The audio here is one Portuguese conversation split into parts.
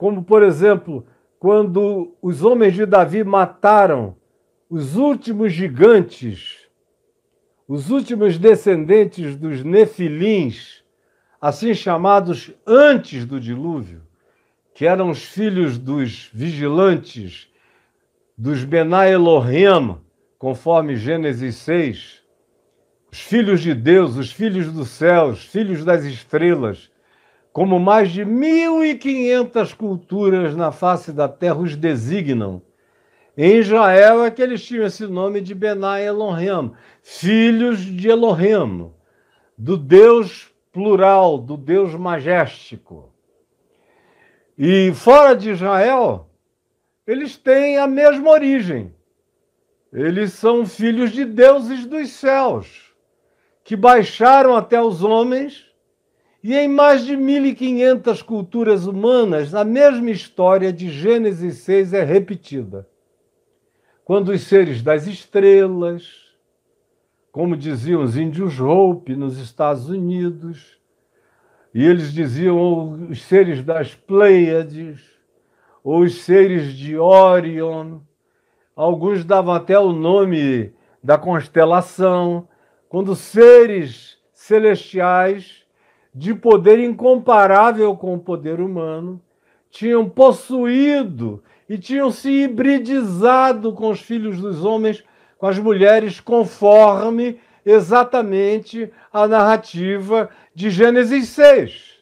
como, por exemplo, quando os homens de Davi mataram os últimos gigantes, os últimos descendentes dos nefilins, assim chamados antes do dilúvio, que eram os filhos dos vigilantes, dos Benai Elohim, conforme Gênesis 6, os filhos de Deus, os filhos do céu, os filhos das estrelas, como mais de 1.500 culturas na face da terra os designam. Em Israel é que eles tinham esse nome de Benai Elohim, filhos de Elohim, do Deus plural, do Deus majestico. E fora de Israel, eles têm a mesma origem. Eles são filhos de deuses dos céus, que baixaram até os homens, e em mais de 1.500 culturas humanas, a mesma história de Gênesis 6 é repetida. Quando os seres das estrelas, como diziam os índios Hopi nos Estados Unidos, e eles diziam os seres das Pleiades, ou os seres de Orion, alguns davam até o nome da constelação, quando seres celestiais de poder incomparável com o poder humano tinham possuído e tinham se hibridizado com os filhos dos homens, com as mulheres, conforme exatamente a narrativa de Gênesis 6.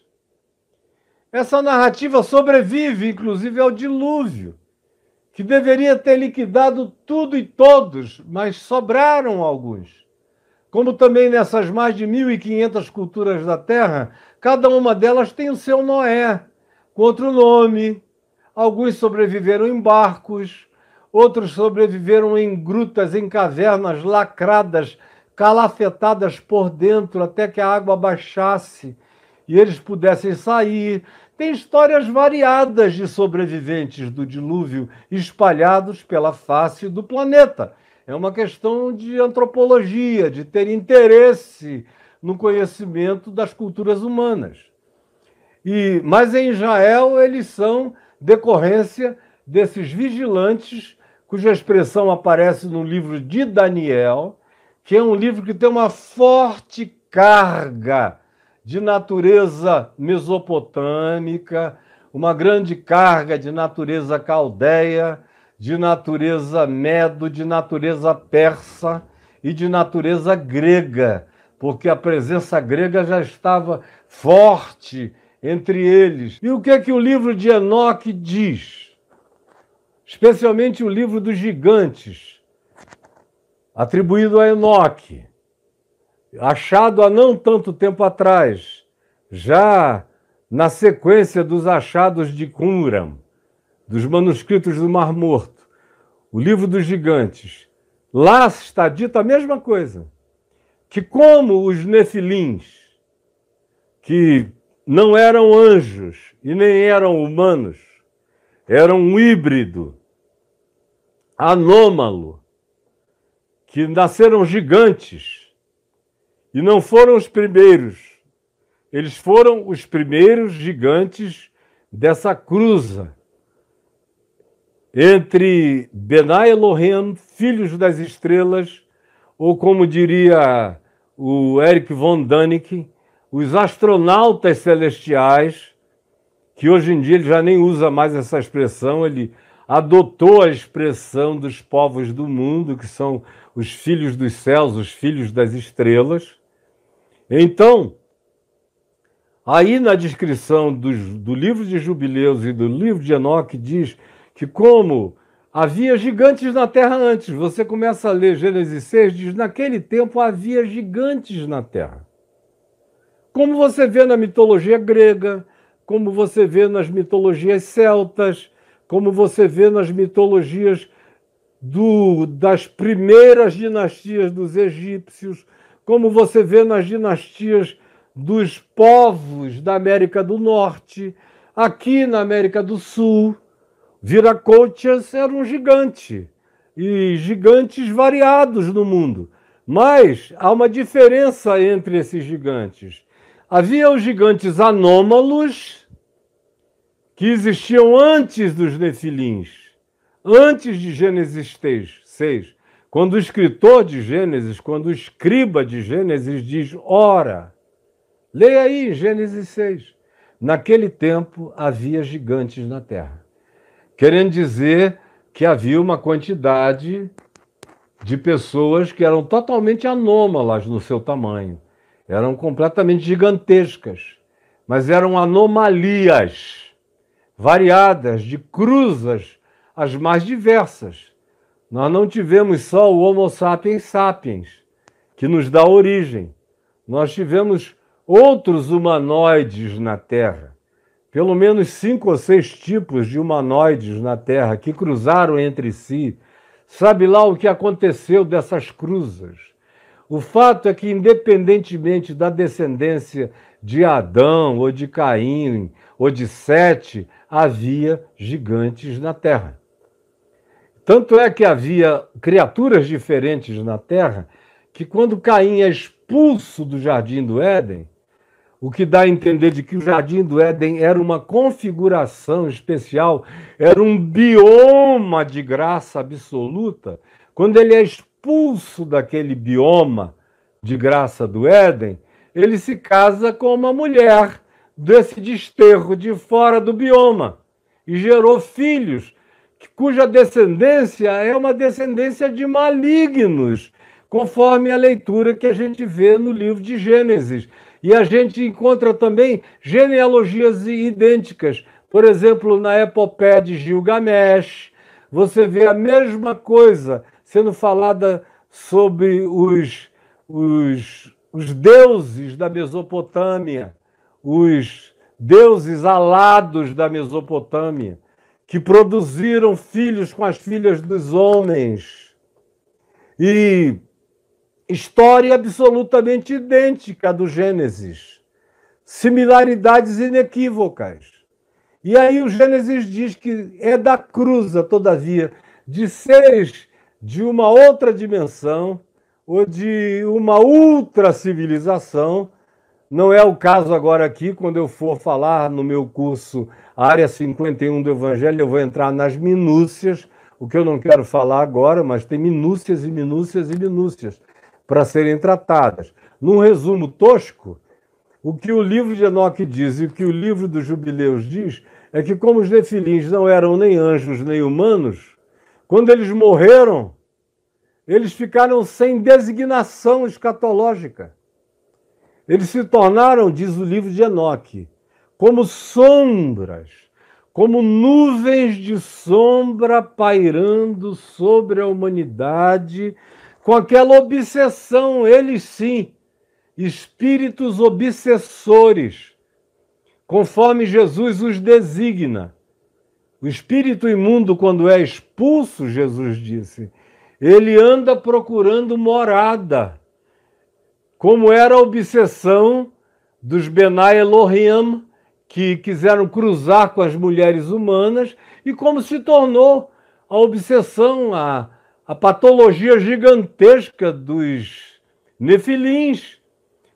Essa narrativa sobrevive, inclusive, ao dilúvio, que deveria ter liquidado tudo e todos, mas sobraram alguns. Como também nessas mais de 1.500 culturas da Terra, cada uma delas tem o seu Noé, com outro nome. Alguns sobreviveram em barcos, outros sobreviveram em grutas, em cavernas lacradas, calafetadas por dentro, até que a água baixasse e eles pudessem sair. Tem histórias variadas de sobreviventes do dilúvio espalhados pela face do planeta. É uma questão de antropologia, de ter interesse no conhecimento das culturas humanas. Mas em Israel eles são decorrência desses vigilantes, cuja expressão aparece no livro de Daniel, que é um livro que tem uma forte carga de natureza mesopotâmica, uma grande carga de natureza caldeia, de natureza medo, de natureza persa e de natureza grega, porque a presença grega já estava forte entre eles. E o que é que o livro de Enoque diz? Especialmente o livro dos gigantes, atribuído a Enoque, achado há não tanto tempo atrás, já na sequência dos achados de Qumran, dos manuscritos do Mar Morto, o livro dos gigantes. Lá está dita a mesma coisa, que como os nefilins, que não eram anjos e nem eram humanos, eram um híbrido anômalo, que nasceram gigantes e não foram os primeiros, eles foram os primeiros gigantes dessa cruza entre Benai Elohim, filhos das estrelas, ou como diria o Erich von Däniken, os astronautas celestiais, que hoje em dia ele já nem usa mais essa expressão, ele adotou a expressão dos povos do mundo, que são os filhos dos céus, os filhos das estrelas. Então, aí na descrição do livro de Jubileus e do livro de Enoque diz que como havia gigantes na terra antes, você começa a ler Gênesis 6, diz, naquele tempo havia gigantes na terra. Como você vê na mitologia grega, como você vê nas mitologias celtas, como você vê nas mitologias das primeiras dinastias dos egípcios, como você vê nas dinastias dos povos da América do Norte, aqui na América do Sul, Viracochas era um gigante, e gigantes variados no mundo. Mas há uma diferença entre esses gigantes. Havia os gigantes anômalos, que existiam antes dos Nefilins, antes de Gênesis 6, quando o escritor de Gênesis, quando o escriba de Gênesis diz, ora, leia aí Gênesis 6, naquele tempo havia gigantes na terra. Querendo dizer que havia uma quantidade de pessoas que eram totalmente anômalas no seu tamanho. Eram completamente gigantescas, mas eram anomalias variadas, de cruzas as mais diversas. Nós não tivemos só o Homo sapiens sapiens, que nos dá origem. Nós tivemos outros humanoides na Terra. Pelo menos 5 ou 6 tipos de humanoides na Terra que cruzaram entre si. Sabe lá o que aconteceu dessas cruzas? O fato é que, independentemente da descendência de Adão, ou de Caim, ou de Sete, havia gigantes na Terra. Tanto é que havia criaturas diferentes na Terra, que quando Caim é expulso do Jardim do Éden, o que dá a entender de que o Jardim do Éden era uma configuração especial, era um bioma de graça absoluta. Quando ele é expulso daquele bioma de graça do Éden, ele se casa com uma mulher desse desterro de fora do bioma e gerou filhos, cuja descendência é uma descendência de malignos, conforme a leitura que a gente vê no livro de Gênesis. E a gente encontra também genealogias idênticas. Por exemplo, na epopeia de Gilgamesh, você vê a mesma coisa sendo falada sobre os deuses da Mesopotâmia, os deuses alados da Mesopotâmia, que produziram filhos com as filhas dos homens. E história absolutamente idêntica do Gênesis. Similaridades inequívocas. E aí o Gênesis diz que é da cruza, todavia, de seres de uma outra dimensão ou de uma ultra civilização. Não é o caso agora aqui, quando eu for falar no meu curso Área 51 do Evangelho, eu vou entrar nas minúcias, o que eu não quero falar agora, mas tem minúcias e minúcias e minúcias para serem tratadas. Num resumo tosco, o que o livro de Enoque diz e o que o livro dos Jubileus diz é que, como os Nefilins não eram nem anjos nem humanos, quando eles morreram, eles ficaram sem designação escatológica. Eles se tornaram, diz o livro de Enoque, como sombras, como nuvens de sombra pairando sobre a humanidade, com aquela obsessão, eles sim, espíritos obsessores, conforme Jesus os designa. O espírito imundo, quando é expulso, Jesus disse, ele anda procurando morada, como era a obsessão dos Benai Elohim, que quiseram cruzar com as mulheres humanas, e como se tornou a obsessão, a patologia gigantesca dos Nefilins,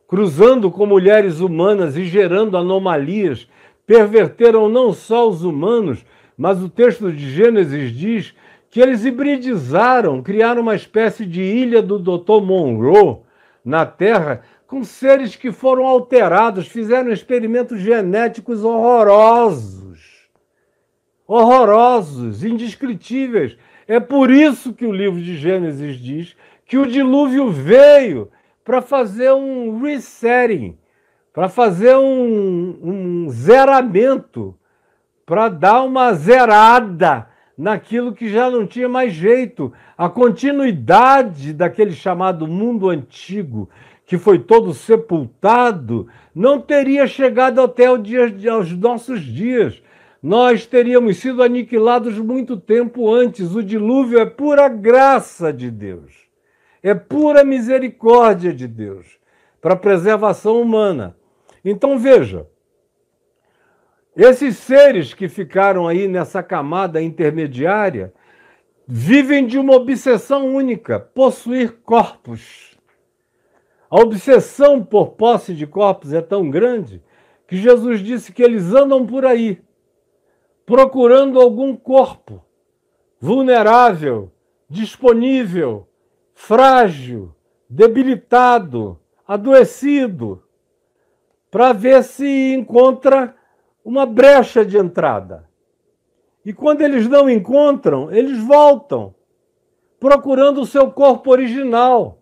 cruzando com mulheres humanas e gerando anomalias, perverteram não só os humanos, mas o texto de Gênesis diz que eles hibridizaram, criaram uma espécie de ilha do Dr. Monroe na Terra, com seres que foram alterados, fizeram experimentos genéticos horrorosos, indescritíveis. É por isso que o livro de Gênesis diz que o dilúvio veio para fazer um resetting, para fazer um zeramento, para dar uma zerada naquilo que já não tinha mais jeito. A continuidade daquele chamado mundo antigo, que foi todo sepultado, não teria chegado até aos nossos dias. Nós teríamos sido aniquilados muito tempo antes. O dilúvio é pura graça de Deus. É pura misericórdia de Deus para a preservação humana. Então, veja, esses seres que ficaram aí nessa camada intermediária vivem de uma obsessão única, possuir corpos. A obsessão por posse de corpos é tão grande que Jesus disse que eles andam por aí, procurando algum corpo vulnerável, disponível, frágil, debilitado, adoecido, para ver se encontra uma brecha de entrada. E quando eles não encontram, eles voltam, procurando o seu corpo original,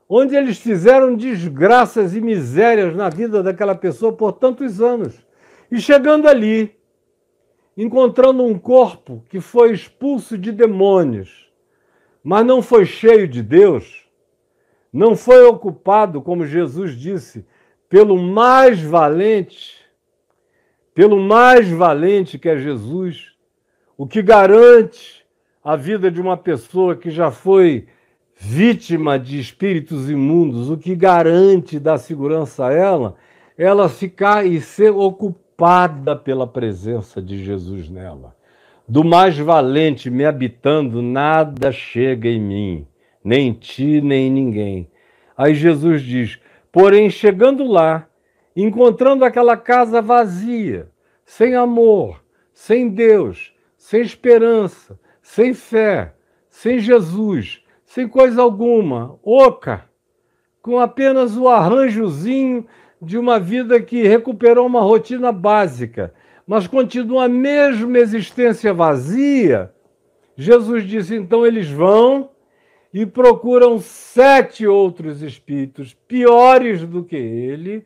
onde eles fizeram desgraças e misérias na vida daquela pessoa por tantos anos. E chegando ali, encontrando um corpo que foi expulso de demônios, mas não foi cheio de Deus, não foi ocupado, como Jesus disse, pelo mais valente que é Jesus, o que garante a vida de uma pessoa que já foi vítima de espíritos imundos, o que garante dar segurança a ela ficar e ser ocupada pela presença de Jesus nela. Do mais valente me habitando, nada chega em mim, nem em ti, nem em ninguém. Aí Jesus diz, porém, chegando lá, encontrando aquela casa vazia, sem amor, sem Deus, sem esperança, sem fé, sem Jesus, sem coisa alguma, oca, com apenas o arranjozinho de uma vida que recuperou uma rotina básica, mas continua a mesma existência vazia, Jesus disse, então eles vão e procuram 7 outros espíritos piores do que ele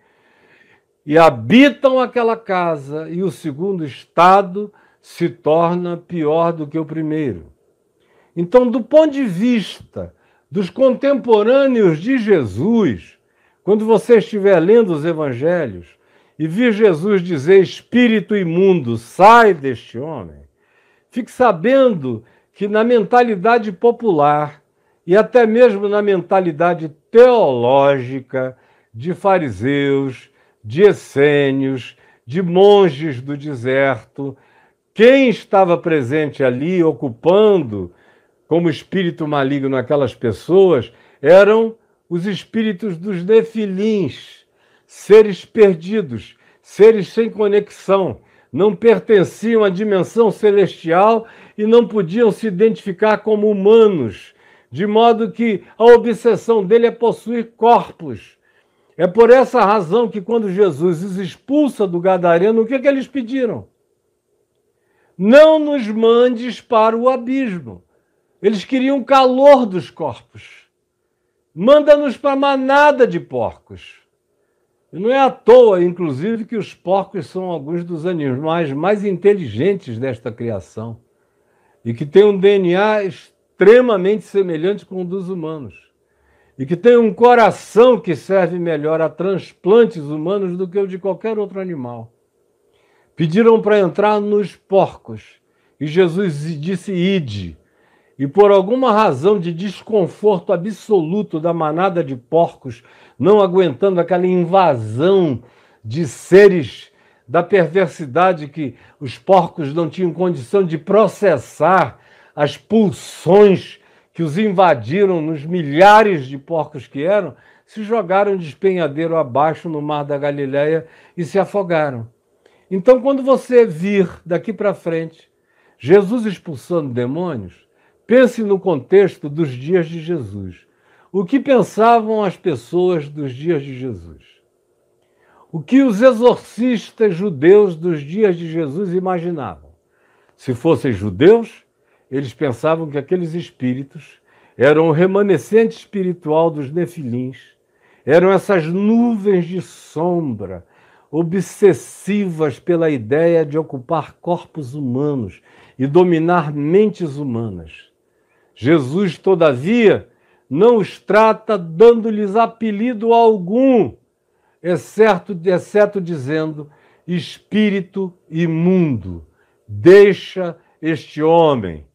e habitam aquela casa, e o segundo estado se torna pior do que o primeiro. Então, do ponto de vista dos contemporâneos de Jesus, quando você estiver lendo os evangelhos e vir Jesus dizer, espírito imundo, sai deste homem, fique sabendo que na mentalidade popular e até mesmo na mentalidade teológica de fariseus, de essênios, de monges do deserto, quem estava presente ali, ocupando como espírito maligno aquelas pessoas, eram os espíritos dos nefilins, seres perdidos, seres sem conexão, não pertenciam à dimensão celestial e não podiam se identificar como humanos, de modo que a obsessão dele é possuir corpos. É por essa razão que quando Jesus os expulsa do Gadareno, o que eles pediram? Não nos mandes para o abismo. Eles queriam o calor dos corpos. Manda-nos para a manada de porcos. E não é à toa, inclusive, que os porcos são alguns dos animais mais inteligentes desta criação e que têm um DNA extremamente semelhante com o dos humanos e que têm um coração que serve melhor a transplantes humanos do que o de qualquer outro animal. Pediram para entrar nos porcos e Jesus disse, ide. E por alguma razão de desconforto absoluto da manada de porcos, não aguentando aquela invasão de seres da perversidade que os porcos não tinham condição de processar, as pulsões que os invadiram nos milhares de porcos que eram, se jogaram de despenhadeiro abaixo no mar da Galileia e se afogaram. Então, quando você vir daqui para frente Jesus expulsando demônios, pense no contexto dos dias de Jesus. O que pensavam as pessoas dos dias de Jesus? O que os exorcistas judeus dos dias de Jesus imaginavam? Se fossem judeus, eles pensavam que aqueles espíritos eram o remanescente espiritual dos nefilins, eram essas nuvens de sombra obsessivas pela ideia de ocupar corpos humanos e dominar mentes humanas. Jesus, todavia, não os trata dando-lhes apelido algum, exceto dizendo espírito imundo, deixa este homem.